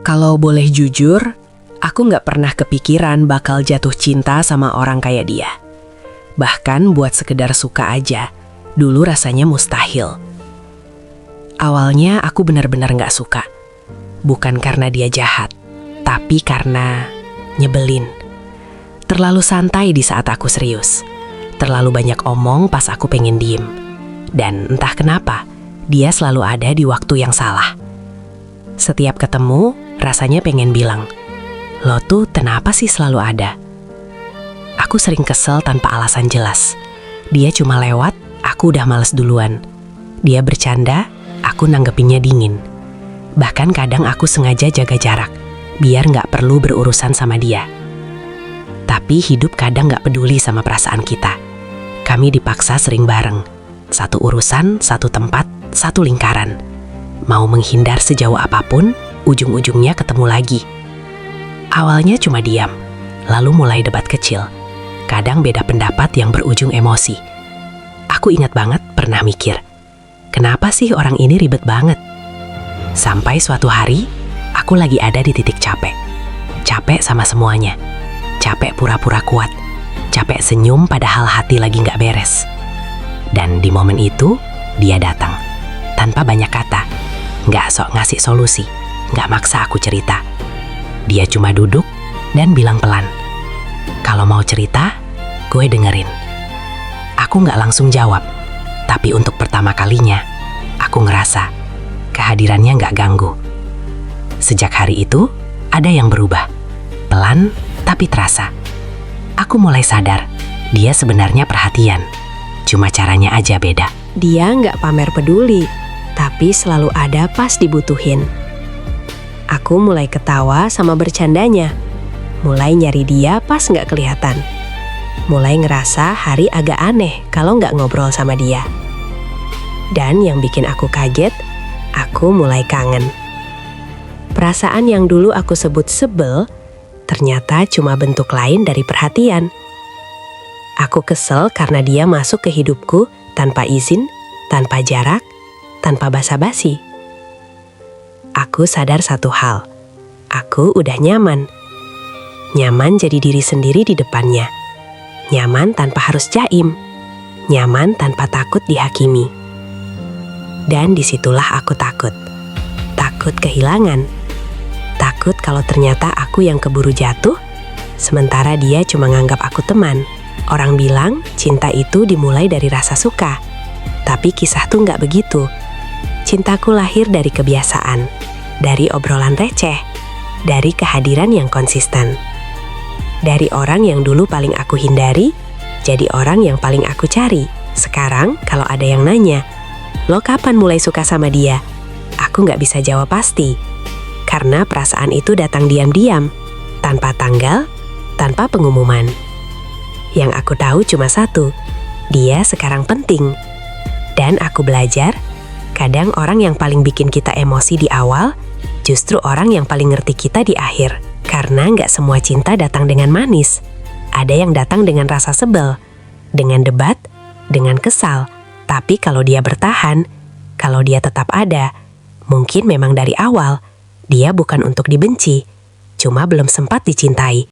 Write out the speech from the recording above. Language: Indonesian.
Kalau boleh jujur, aku nggak pernah kepikiran bakal jatuh cinta sama orang kayak dia. Bahkan buat sekedar suka aja, dulu rasanya mustahil. Awalnya aku benar-benar nggak suka. Bukan karena dia jahat, tapi karena nyebelin. Terlalu santai di saat aku serius. Terlalu banyak omong pas aku pengen diem. Dan entah kenapa, dia selalu ada di waktu yang salah. Setiap ketemu, rasanya pengen bilang, "Lo tuh kenapa sih selalu ada?" Aku sering kesel tanpa alasan jelas. Dia cuma lewat, aku udah males duluan. Dia bercanda, aku nanggepinnya dingin. Bahkan kadang aku sengaja jaga jarak, biar nggak perlu berurusan sama dia. Tapi hidup kadang nggak peduli sama perasaan kita. Kami dipaksa sering bareng. Satu urusan, satu tempat, satu lingkaran. Mau menghindar sejauh apapun, ujung-ujungnya ketemu lagi. Awalnya cuma diam, lalu mulai debat kecil. Kadang beda pendapat yang berujung emosi. Aku ingat banget pernah mikir, kenapa sih orang ini ribet banget? Sampai suatu hari, aku lagi ada di titik capek. Capek sama semuanya. Capek pura-pura kuat. Capek senyum padahal hati lagi nggak beres. Dan di momen itu, dia datang. Tanpa banyak kata. Nggak sok ngasih solusi. Nggak maksa aku cerita. Dia cuma duduk dan bilang pelan, "Kalau mau cerita, gue dengerin." Aku nggak langsung jawab. Tapi untuk pertama kalinya, aku ngerasa kehadirannya nggak ganggu. Sejak hari itu, ada yang berubah. Pelan, tapi terasa. Aku mulai sadar, dia sebenarnya perhatian. Cuma caranya aja beda. Dia nggak pamer peduli, tapi selalu ada pas dibutuhin. Aku mulai ketawa sama bercandanya. Mulai nyari dia pas nggak kelihatan. Mulai ngerasa hari agak aneh kalau nggak ngobrol sama dia. Dan yang bikin aku kaget, aku mulai kangen. Perasaan yang dulu aku sebut sebel, ternyata cuma bentuk lain dari perhatian. Aku kesel karena dia masuk ke hidupku tanpa izin, tanpa jarak, tanpa basa-basi. Aku sadar satu hal, aku udah nyaman. Nyaman jadi diri sendiri di depannya. Nyaman tanpa harus jaim. Nyaman tanpa takut dihakimi. Dan disitulah aku takut. Takut kehilangan. Takut kalau ternyata aku yang keburu jatuh, sementara dia cuma nganggap aku teman. Orang bilang cinta itu dimulai dari rasa suka. Tapi kisah tuh nggak begitu. Cintaku lahir dari kebiasaan, dari obrolan receh, dari kehadiran yang konsisten. Dari orang yang dulu paling aku hindari, jadi orang yang paling aku cari. Sekarang kalau ada yang nanya, "Lo kapan mulai suka sama dia?" Aku nggak bisa jawab pasti. Karena perasaan itu datang diam-diam, tanpa tanggal, tanpa pengumuman. Yang aku tahu cuma satu, dia sekarang penting. Dan aku belajar, kadang orang yang paling bikin kita emosi di awal, justru orang yang paling ngerti kita di akhir. Karena nggak semua cinta datang dengan manis. Ada yang datang dengan rasa sebel, dengan debat, dengan kesal. Tapi kalau dia bertahan, kalau dia tetap ada, mungkin memang dari awal, dia bukan untuk dibenci, cuma belum sempat dicintai.